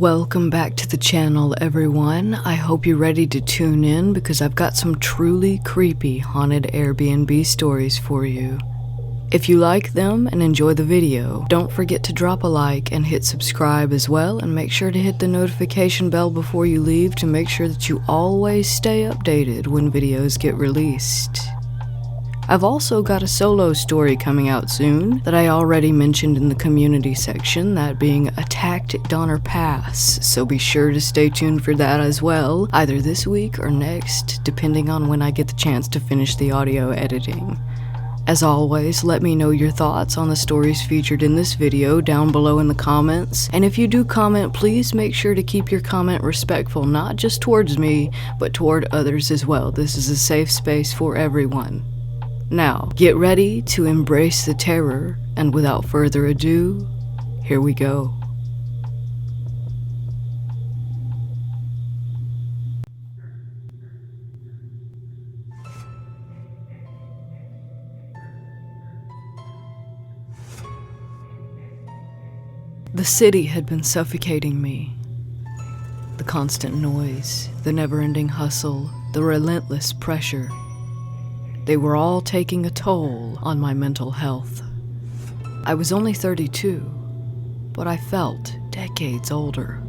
Welcome back to the channel, everyone. I hope you're ready to tune in because I've got some truly creepy haunted Airbnb stories for you. If you like them and enjoy the video, don't forget to drop a like and hit subscribe as well, and make sure to hit the notification bell before you leave to make sure that you always stay updated when videos get released. I've also got a solo story coming out soon that I already mentioned in the community section, that being Attacked at Donner Pass, so be sure to stay tuned for that as well, either this week or next, depending on when I get the chance to finish the audio editing. As always, let me know your thoughts on the stories featured in this video down below in the comments, and if you do comment, please make sure to keep your comment respectful, not just towards me, but toward others as well. This is a safe space for everyone. Now, get ready to embrace the terror, and without further ado, here we go. The city had been suffocating me. The constant noise, the never-ending hustle, the relentless pressure. They were all taking a toll on my mental health. I was only 32, but I felt decades older.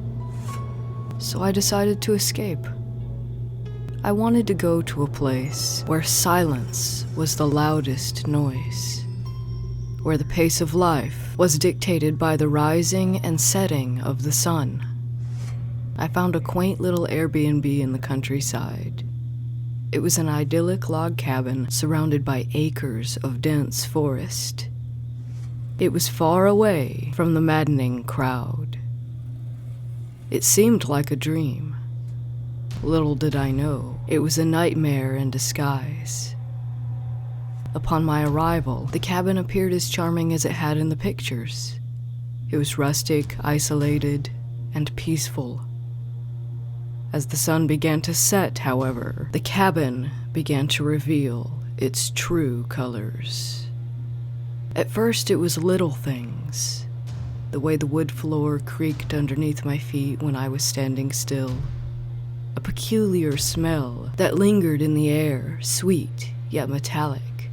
So I decided to escape. I wanted to go to a place where silence was the loudest noise, where the pace of life was dictated by the rising and setting of the sun. I found a quaint little Airbnb in the countryside. It was an idyllic log cabin surrounded by acres of dense forest. It was far away from the maddening crowd. It seemed like a dream. Little did I know, it was a nightmare in disguise. Upon my arrival, the cabin appeared as charming as it had in the pictures. It was rustic, isolated, and peaceful. As the sun began to set, however, the cabin began to reveal its true colors. At first, it was little things. The way the wood floor creaked underneath my feet when I was standing still. A peculiar smell that lingered in the air, sweet yet metallic.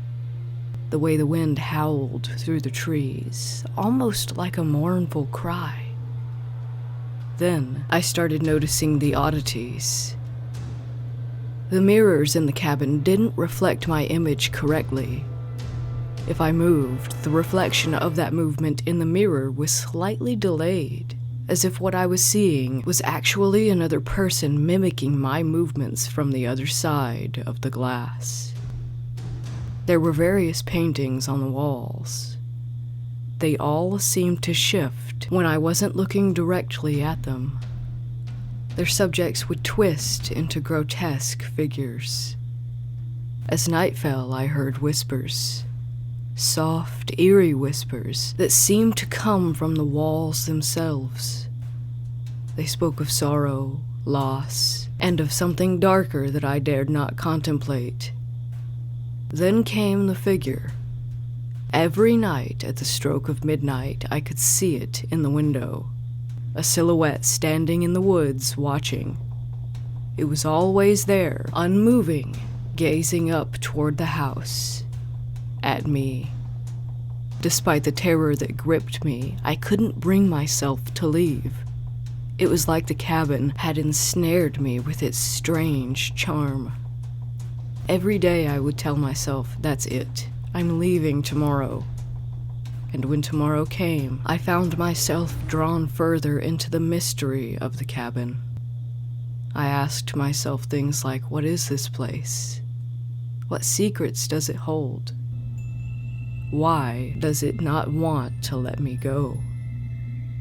The way the wind howled through the trees, almost like a mournful cry. Then, I started noticing the oddities. The mirrors in the cabin didn't reflect my image correctly. If I moved, the reflection of that movement in the mirror was slightly delayed, as if what I was seeing was actually another person mimicking my movements from the other side of the glass. There were various paintings on the walls. They all seemed to shift when I wasn't looking directly at them. Their subjects would twist into grotesque figures. As night fell, I heard whispers. Soft, eerie whispers that seemed to come from the walls themselves. They spoke of sorrow, loss, and of something darker that I dared not contemplate. Then came the figure. Every night at the stroke of midnight, I could see it in the window. A silhouette standing in the woods, watching. It was always there, unmoving, gazing up toward the house. At me. Despite the terror that gripped me, I couldn't bring myself to leave. It was like the cabin had ensnared me with its strange charm. Every day I would tell myself, that's it. I'm leaving tomorrow. And when tomorrow came, I found myself drawn further into the mystery of the cabin. I asked myself things like, what is this place? What secrets does it hold? Why does it not want to let me go?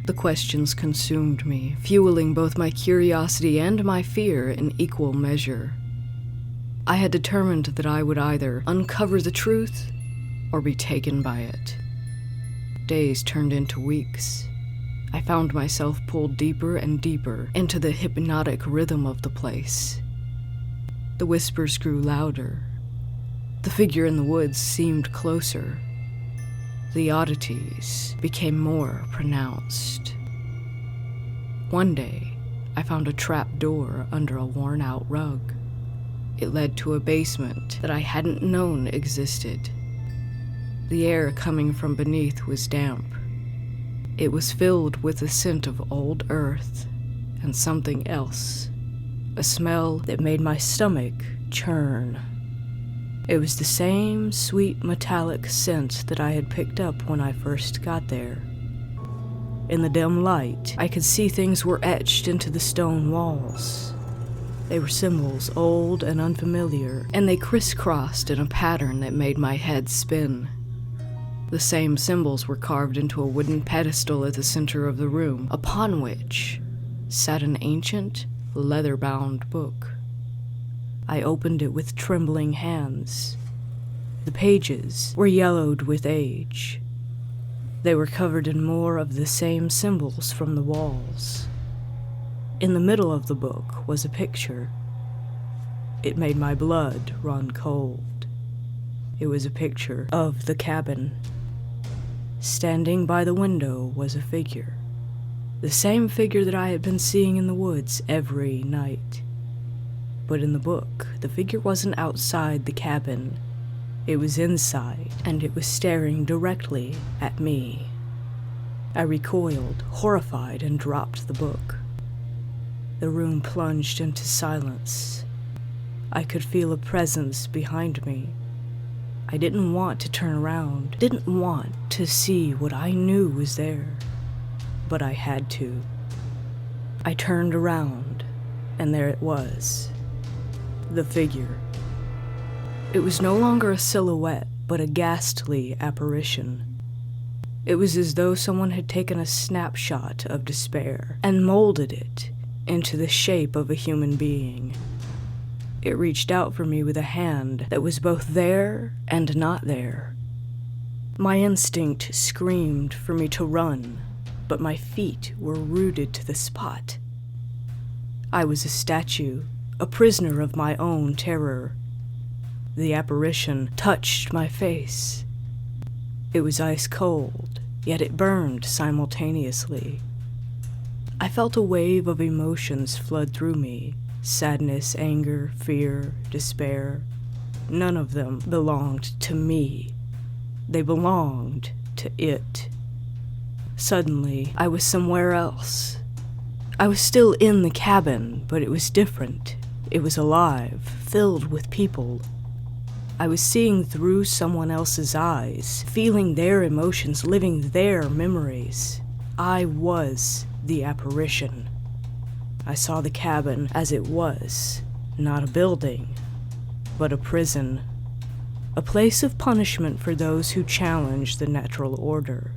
The questions consumed me, fueling both my curiosity and my fear in equal measure. I had determined that I would either uncover the truth or be taken by it. Days turned into weeks. I found myself pulled deeper and deeper into the hypnotic rhythm of the place. The whispers grew louder. The figure in the woods seemed closer. The oddities became more pronounced. One day, I found a trap door under a worn-out rug. It led to a basement that I hadn't known existed. The air coming from beneath was damp. It was filled with the scent of old earth and something else, a smell that made my stomach churn. It was the same sweet metallic scent that I had picked up when I first got there. In the dim light, I could see things were etched into the stone walls. They were symbols old and unfamiliar, and they crisscrossed in a pattern that made my head spin. The same symbols were carved into a wooden pedestal at the center of the room, upon which sat an ancient, leather-bound book. I opened it with trembling hands. The pages were yellowed with age. They were covered in more of the same symbols from the walls. In the middle of the book was a picture. It made my blood run cold. It was a picture of the cabin. Standing by the window was a figure. The same figure that I had been seeing in the woods every night. But in the book, the figure wasn't outside the cabin. It was inside, and it was staring directly at me. I recoiled, horrified, and dropped the book. The room plunged into silence. I could feel a presence behind me. I didn't want to turn around, didn't want to see what I knew was there, but I had to. I turned around, and there it was, the figure. It was no longer a silhouette, but a ghastly apparition. It was as though someone had taken a snapshot of despair and molded it into the shape of a human being. It reached out for me with a hand that was both there and not there. My instinct screamed for me to run, but my feet were rooted to the spot. I was a statue, a prisoner of my own terror. The apparition touched my face. It was ice cold, yet it burned simultaneously. I felt a wave of emotions flood through me. Sadness, anger, fear, despair. None of them belonged to me. They belonged to it. Suddenly, I was somewhere else. I was still in the cabin, but it was different. It was alive, filled with people. I was seeing through someone else's eyes, feeling their emotions, living their memories. I was the apparition. I saw the cabin as it was, not a building, but a prison. A place of punishment for those who challenged the natural order.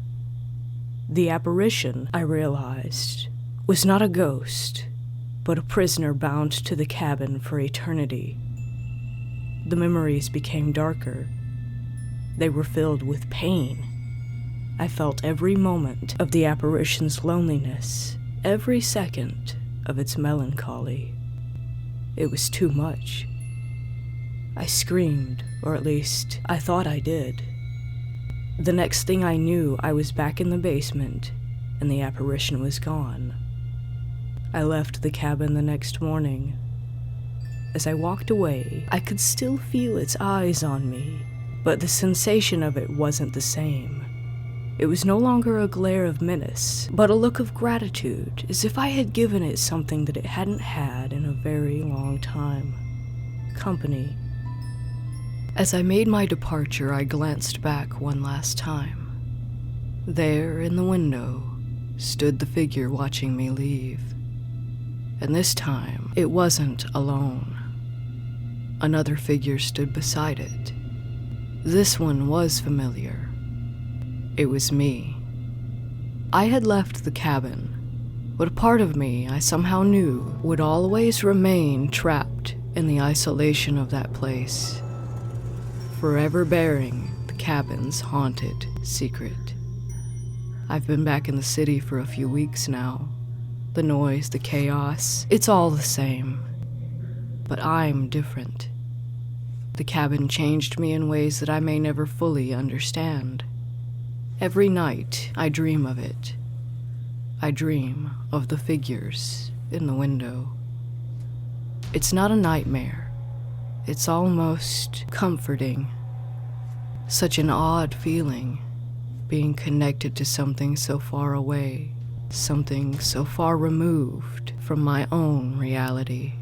The apparition, I realized, was not a ghost, but a prisoner bound to the cabin for eternity. The memories became darker. They were filled with pain. I felt every moment of the apparition's loneliness, every second of its melancholy. It was too much. I screamed, or at least I thought I did. The next thing I knew, I was back in the basement, and the apparition was gone. I left the cabin the next morning. As I walked away, I could still feel its eyes on me, but the sensation of it wasn't the same. It was no longer a glare of menace, but a look of gratitude, as if I had given it something that it hadn't had in a very long time. Company. As I made my departure, I glanced back one last time. There, in the window, stood the figure watching me leave. And this time, it wasn't alone. Another figure stood beside it. This one was familiar. It was me. I had left the cabin, but a part of me I somehow knew would always remain trapped in the isolation of that place, forever bearing the cabin's haunted secret. I've been back in the city for a few weeks now. The noise, the chaos, it's all the same. But I'm different. The cabin changed me in ways that I may never fully understand. Every night, I dream of it. I dream of the figures in the window. It's not a nightmare. It's almost comforting. Such an odd feeling, being connected to something so far away, something so far removed from my own reality.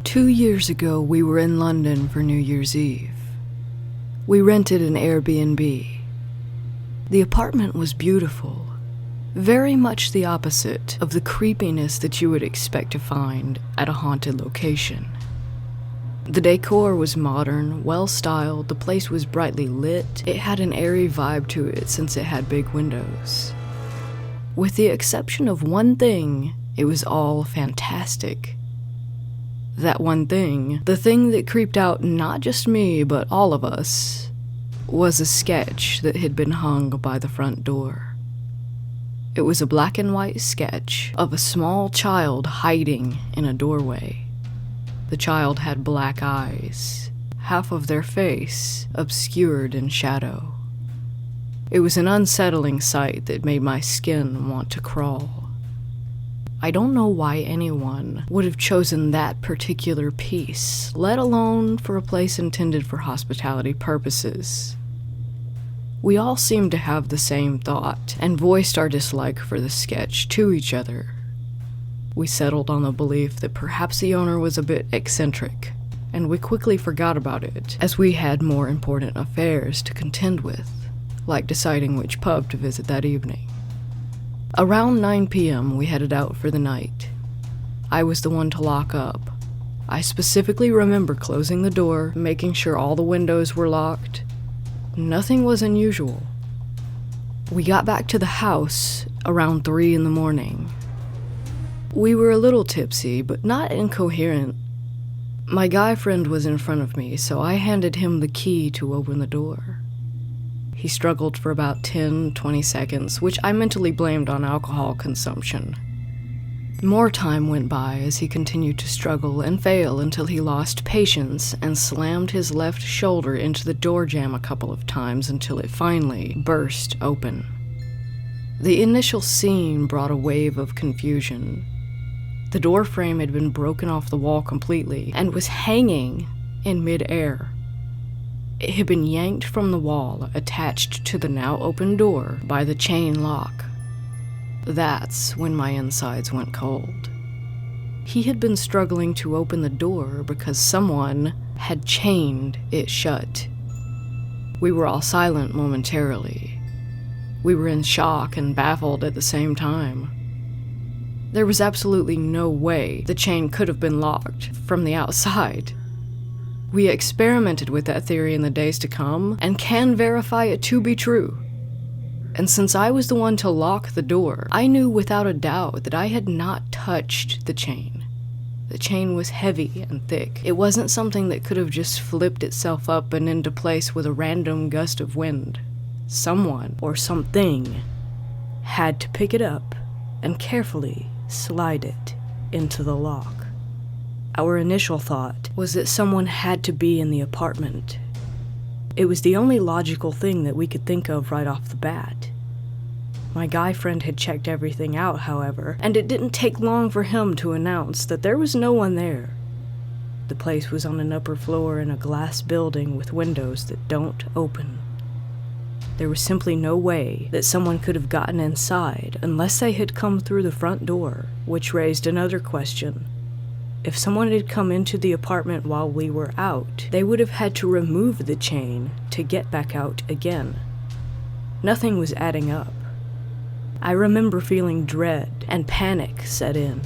Two years ago, we were in London for New Year's Eve. We rented an Airbnb. The apartment was beautiful, very much the opposite of the creepiness that you would expect to find at a haunted location. The decor was modern, well-styled, the place was brightly lit, it had an airy vibe to it since it had big windows. With the exception of one thing, it was all fantastic. That one thing, the thing that creeped out not just me, but all of us, was a sketch that had been hung by the front door. It was a black and white sketch of a small child hiding in a doorway. The child had black eyes, half of their face obscured in shadow. It was an unsettling sight that made my skin want to crawl. I don't know why anyone would have chosen that particular piece, let alone for a place intended for hospitality purposes. We all seemed to have the same thought, and voiced our dislike for the sketch to each other. We settled on the belief that perhaps the owner was a bit eccentric, and we quickly forgot about it, as we had more important affairs to contend with, like deciding which pub to visit that evening. Around 9 p.m., we headed out for the night. I was the one to lock up. I specifically remember closing the door, making sure all the windows were locked. Nothing was unusual. We got back to the house around 3 in the morning. We were a little tipsy, but not incoherent. My guy friend was in front of me, so I handed him the key to open the door. He struggled for about 10-20 seconds, which I mentally blamed on alcohol consumption. More time went by as he continued to struggle and fail until he lost patience and slammed his left shoulder into the door jamb a couple of times until it finally burst open. The initial scene brought a wave of confusion. The door frame had been broken off the wall completely and was hanging in mid-air. It had been yanked from the wall, attached to the now open door by the chain lock. That's when my insides went cold. He had been struggling to open the door because someone had chained it shut. We were all silent momentarily. We were in shock and baffled at the same time. There was absolutely no way the chain could have been locked from the outside. We experimented with that theory in the days to come, and can verify it to be true. And since I was the one to lock the door, I knew without a doubt that I had not touched the chain. The chain was heavy and thick. It wasn't something that could have just flipped itself up and into place with a random gust of wind. Someone, or something, had to pick it up and carefully slide it into the lock. Our initial thought was that someone had to be in the apartment. It was the only logical thing that we could think of right off the bat. My guy friend had checked everything out, however, and it didn't take long for him to announce that there was no one there. The place was on an upper floor in a glass building with windows that don't open. There was simply no way that someone could have gotten inside unless they had come through the front door, which raised another question. If someone had come into the apartment while we were out, they would have had to remove the chain to get back out again. Nothing was adding up. I remember feeling dread and panic set in.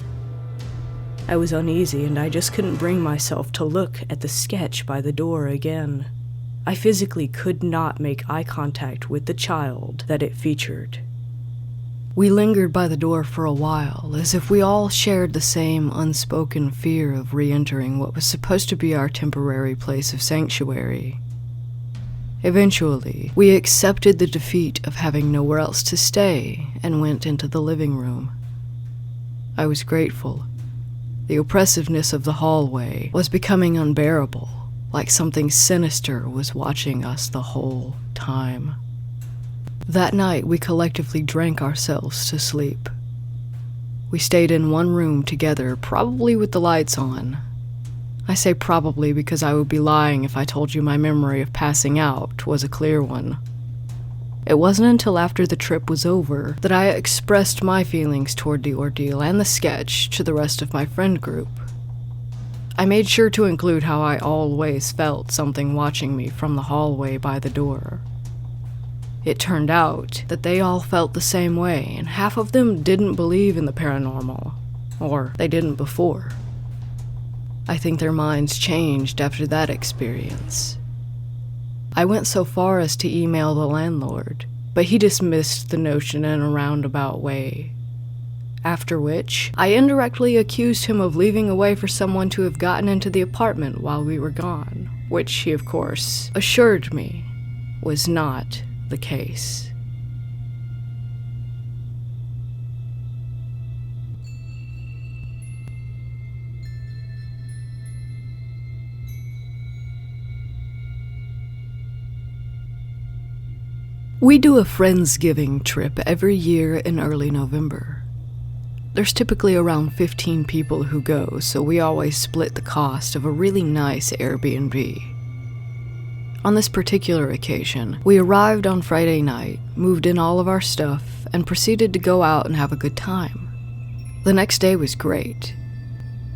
I was uneasy and I just couldn't bring myself to look at the sketch by the door again. I physically could not make eye contact with the child that it featured. We lingered by the door for a while, as if we all shared the same unspoken fear of re-entering what was supposed to be our temporary place of sanctuary. Eventually, we accepted the defeat of having nowhere else to stay and went into the living room. I was grateful. The oppressiveness of the hallway was becoming unbearable, like something sinister was watching us the whole time. That night, we collectively drank ourselves to sleep. We stayed in one room together, probably with the lights on. I say probably because I would be lying if I told you my memory of passing out was a clear one. It wasn't until after the trip was over that I expressed my feelings toward the ordeal and the sketch to the rest of my friend group. I made sure to include how I always felt something watching me from the hallway by the door. It turned out that they all felt the same way, and half of them didn't believe in the paranormal, or they didn't before. I think their minds changed after that experience. I went so far as to email the landlord, but he dismissed the notion in a roundabout way. After which, I indirectly accused him of leaving a way for someone to have gotten into the apartment while we were gone, which he, of course, assured me was not the case. We do a Friendsgiving trip every year in early November. There's typically around 15 people who go, so we always split the cost of a really nice Airbnb. On this particular occasion, we arrived on Friday night, moved in all of our stuff, and proceeded to go out and have a good time. The next day was great.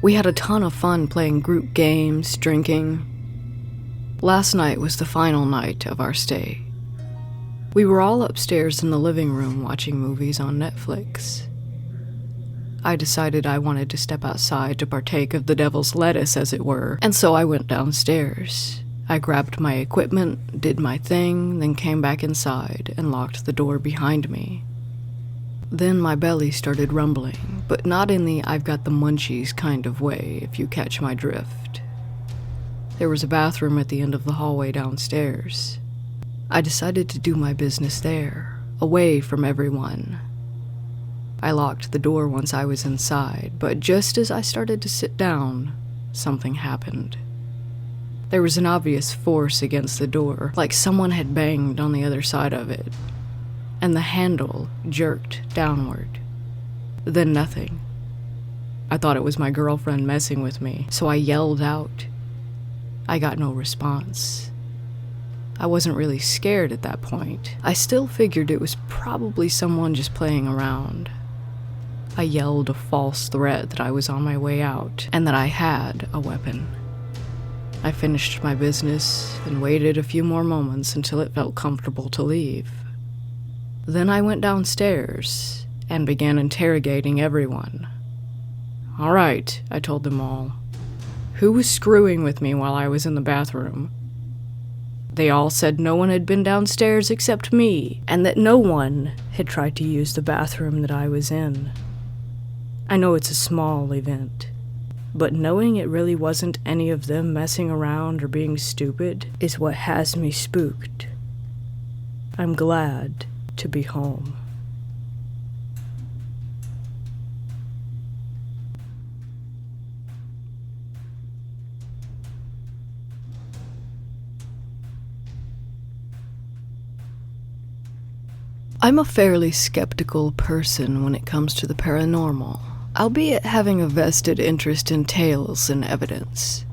We had a ton of fun playing group games, drinking. Last night was the final night of our stay. We were all upstairs in the living room watching movies on Netflix. I decided I wanted to step outside to partake of the devil's lettuce, as it were, and so I went downstairs. I grabbed my equipment, did my thing, then came back inside and locked the door behind me. Then my belly started rumbling, but not in the I've got the munchies kind of way, if you catch my drift. There was a bathroom at the end of the hallway downstairs. I decided to do my business there, away from everyone. I locked the door once I was inside, but just as I started to sit down, something happened. There was an obvious force against the door, like someone had banged on the other side of it, and the handle jerked downward. Then nothing. I thought it was my girlfriend messing with me, so I yelled out. I got no response. I wasn't really scared at that point. I still figured it was probably someone just playing around. I yelled a false threat that I was on my way out, and that I had a weapon. I finished my business and waited a few more moments until it felt comfortable to leave. Then I went downstairs and began interrogating everyone. "All right," I told them all. "Who was screwing with me while I was in the bathroom?" They all said no one had been downstairs except me, and that no one had tried to use the bathroom that I was in. I know it's a small event, but knowing it really wasn't any of them messing around or being stupid is what has me spooked. I'm glad to be home. I'm a fairly skeptical person when it comes to the paranormal, albeit having a vested interest in tales and evidence.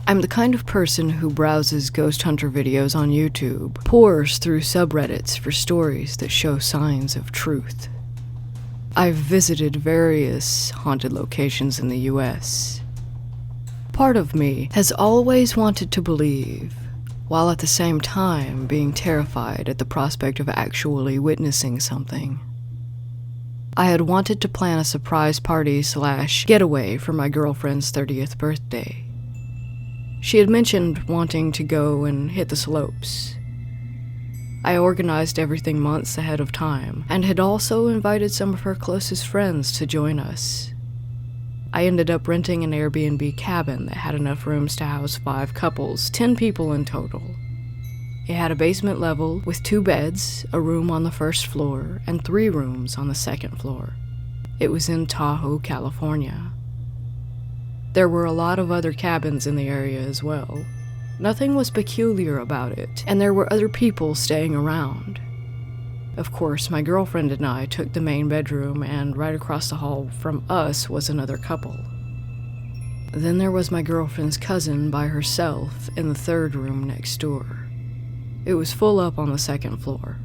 I'm the kind of person who browses ghost hunter videos on YouTube, pores through subreddits for stories that show signs of truth. I've visited various haunted locations in the US. Part of me has always wanted to believe, while at the same time being terrified at the prospect of actually witnessing something. I had wanted to plan a surprise party/getaway for my girlfriend's 30th birthday. She had mentioned wanting to go and hit the slopes. I organized everything months ahead of time, and had also invited some of her closest friends to join us. I ended up renting an Airbnb cabin that had enough rooms to house 5 couples, 10 people in total. It had a basement level with 2 beds, a room on the first floor, and 3 rooms on the second floor. It was in Tahoe, California. There were a lot of other cabins in the area as well. Nothing was peculiar about it, and there were other people staying around. Of course, my girlfriend and I took the main bedroom, and right across the hall from us was another couple. Then there was my girlfriend's cousin by herself in the third room next door. It was full up on the second floor.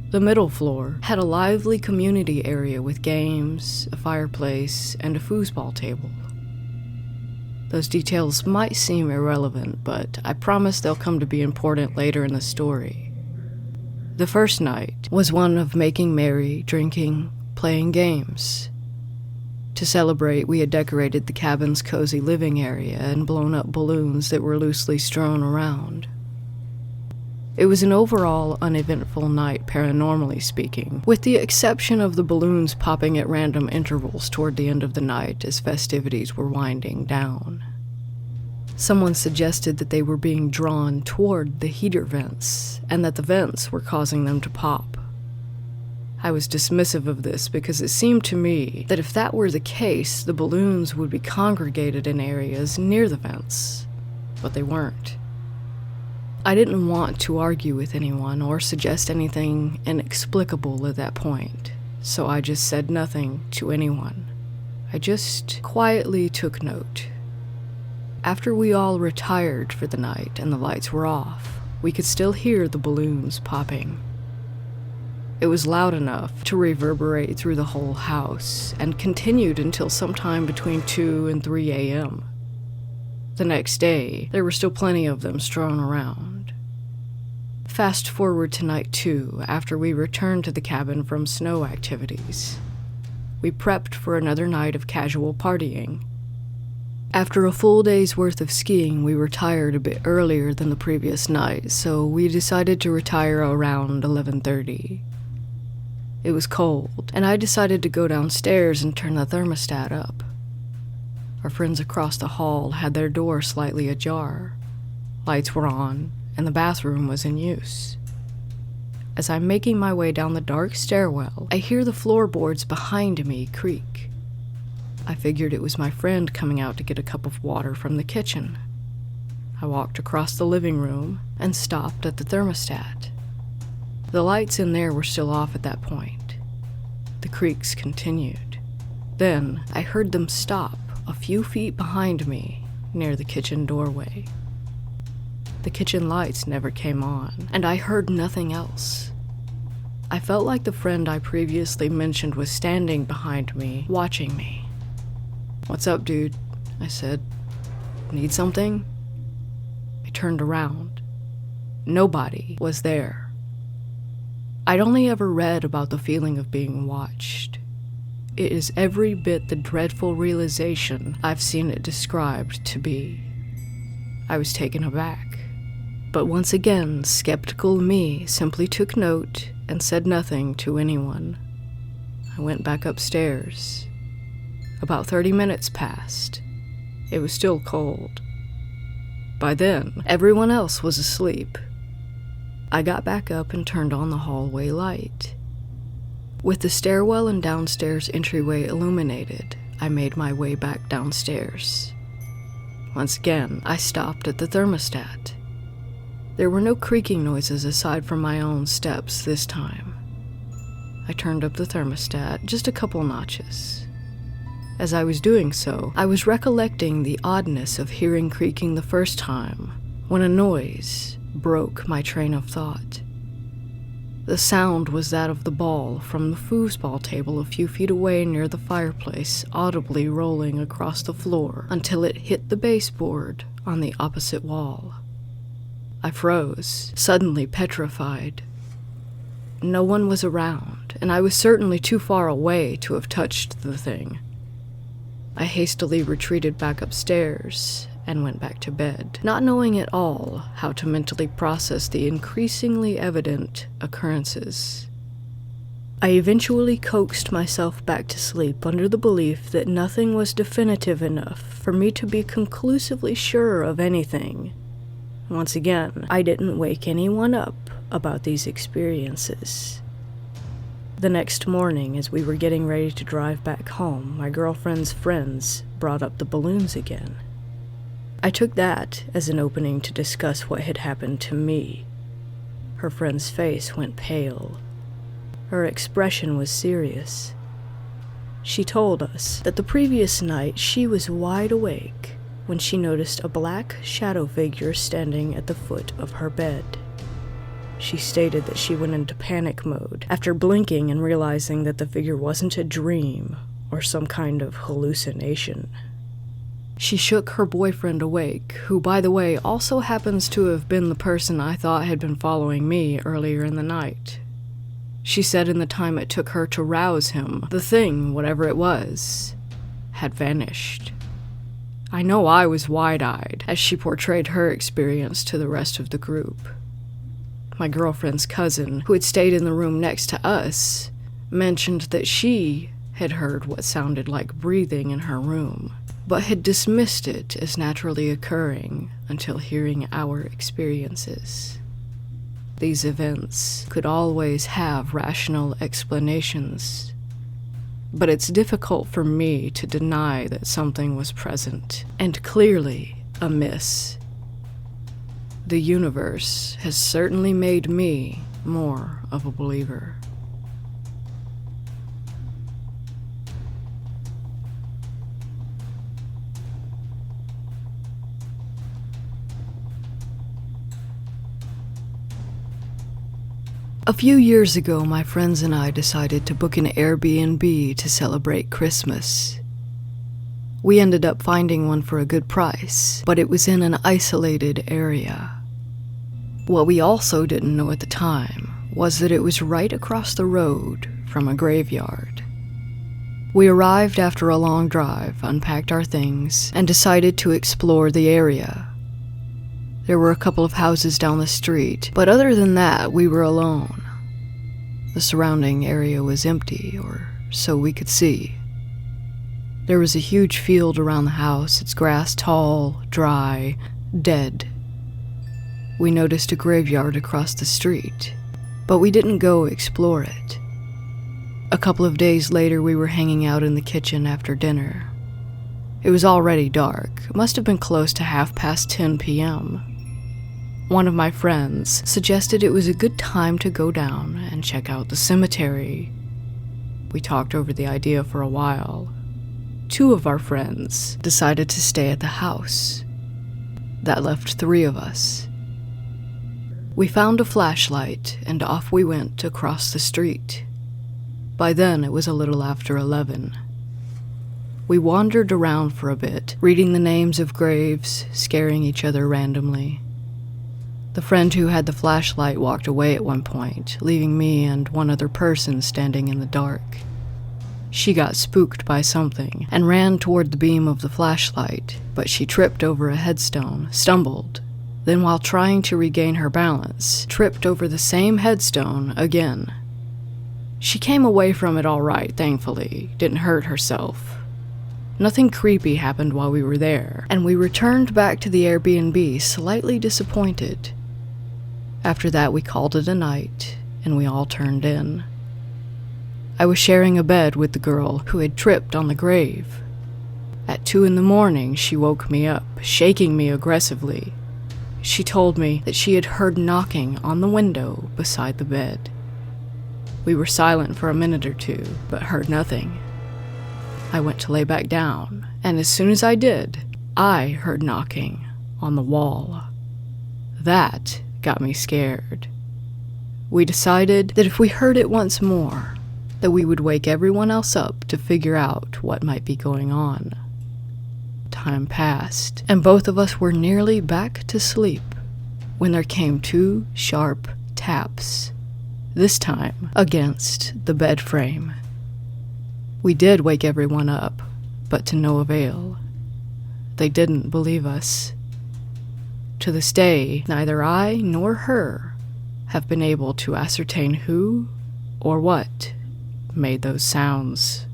The middle floor had a lively community area with games, a fireplace, and a foosball table. Those details might seem irrelevant, but I promise they'll come to be important later in the story. The first night was one of making merry, drinking, playing games. To celebrate, we had decorated the cabin's cozy living area and blown up balloons that were loosely strewn around. It was an overall uneventful night, paranormally speaking, with the exception of the balloons popping at random intervals toward the end of the night as festivities were winding down. Someone suggested that they were being drawn toward the heater vents, and that the vents were causing them to pop. I was dismissive of this because it seemed to me that if that were the case, the balloons would be congregated in areas near the vents, but they weren't. I didn't want to argue with anyone or suggest anything inexplicable at that point, so I just said nothing to anyone. I just quietly took note. After we all retired for the night and the lights were off, we could still hear the balloons popping. It was loud enough to reverberate through the whole house and continued until sometime between 2 and 3 a.m. The next day, there were still plenty of them strewn around. Fast forward to night 2, after we returned to the cabin from snow activities. We prepped for another night of casual partying. After a full day's worth of skiing, we were tired a bit earlier than the previous night, so we decided to retire around 11:30. It was cold, and I decided to go downstairs and turn the thermostat up. Our friends across the hall had their door slightly ajar. Lights were on, and the bathroom was in use. As I'm making my way down the dark stairwell, I hear the floorboards behind me creak. I figured it was my friend coming out to get a cup of water from the kitchen. I walked across the living room and stopped at the thermostat. The lights in there were still off at that point. The creaks continued. Then I heard them stop a few feet behind me near the kitchen doorway. The kitchen lights never came on, and I heard nothing else. I felt like the friend I previously mentioned was standing behind me, watching me. "What's up, dude?" I said. "Need something?" I turned around. Nobody was there. I'd only ever read about the feeling of being watched. It is every bit the dreadful realization I've seen it described to be. I was taken aback. But once again, skeptical me simply took note and said nothing to anyone. I went back upstairs. About 30 minutes passed. It was still cold. By then, everyone else was asleep. I got back up and turned on the hallway light. With the stairwell and downstairs entryway illuminated, I made my way back downstairs. Once again, I stopped at the thermostat. There were no creaking noises aside from my own steps this time. I turned up the thermostat just a couple notches. As I was doing so, I was recollecting the oddness of hearing creaking the first time, when a noise broke my train of thought. The sound was that of the ball from the foosball table a few feet away near the fireplace, audibly rolling across the floor until it hit the baseboard on the opposite wall. I froze, suddenly petrified. No one was around, and I was certainly too far away to have touched the thing. I hastily retreated back upstairs and went back to bed, not knowing at all how to mentally process the increasingly evident occurrences. I eventually coaxed myself back to sleep under the belief that nothing was definitive enough for me to be conclusively sure of anything. Once again, I didn't wake anyone up about these experiences. The next morning, as we were getting ready to drive back home, my girlfriend's friends brought up the balloons again. I took that as an opening to discuss what had happened to me. Her friend's face went pale. Her expression was serious. She told us that the previous night she was wide awake when she noticed a black shadow figure standing at the foot of her bed. She stated that she went into panic mode after blinking and realizing that the figure wasn't a dream or some kind of hallucination. She shook her boyfriend awake, who, by the way, also happens to have been the person I thought had been following me earlier in the night. She said in the time it took her to rouse him, the thing, whatever it was, had vanished. I know I was wide-eyed as she portrayed her experience to the rest of the group. My girlfriend's cousin, who had stayed in the room next to us, mentioned that she had heard what sounded like breathing in her room, but had dismissed it as naturally occurring until hearing our experiences. These events could always have rational explanations, but it's difficult for me to deny that something was present and clearly amiss. The universe has certainly made me more of a believer. A few years ago, my friends and I decided to book an Airbnb to celebrate Christmas. We ended up finding one for a good price, but it was in an isolated area. What we also didn't know at the time was that it was right across the road from a graveyard. We arrived after a long drive, unpacked our things, and decided to explore the area. There were a couple of houses down the street, but other than that, we were alone. The surrounding area was empty, or so we could see. There was a huge field around the house, its grass tall, dry, dead. We noticed a graveyard across the street, but we didn't go explore it. A couple of days later, we were hanging out in the kitchen after dinner. It was already dark. It must have been close to 10:30 p.m. One of my friends suggested it was a good time to go down and check out the cemetery. We talked over the idea for a while. Two of our friends decided to stay at the house. That left 3 of us. We found a flashlight, and off we went across the street. By then, it was a little after 11. We wandered around for a bit, reading the names of graves, scaring each other randomly. The friend who had the flashlight walked away at one point, leaving me and one other person standing in the dark. She got spooked by something and ran toward the beam of the flashlight, but she tripped over a headstone, stumbled, then while trying to regain her balance, tripped over the same headstone again. She came away from it all right, thankfully, didn't hurt herself. Nothing creepy happened while we were there, and we returned back to the Airbnb slightly disappointed. After that, we called it a night, and we all turned in. I was sharing a bed with the girl who had tripped on the grave. At 2 a.m, she woke me up, shaking me aggressively. She told me that she had heard knocking on the window beside the bed. We were silent for a minute or two, but heard nothing. I went to lay back down, and as soon as I did, I heard knocking on the wall. That got me scared. We decided that if we heard it once more, that we would wake everyone else up to figure out what might be going on. Time passed, and both of us were nearly back to sleep when there came 2 sharp taps, this time against the bed frame. We did wake everyone up, but to no avail. They didn't believe us. To this day, neither I nor her have been able to ascertain who or what made those sounds.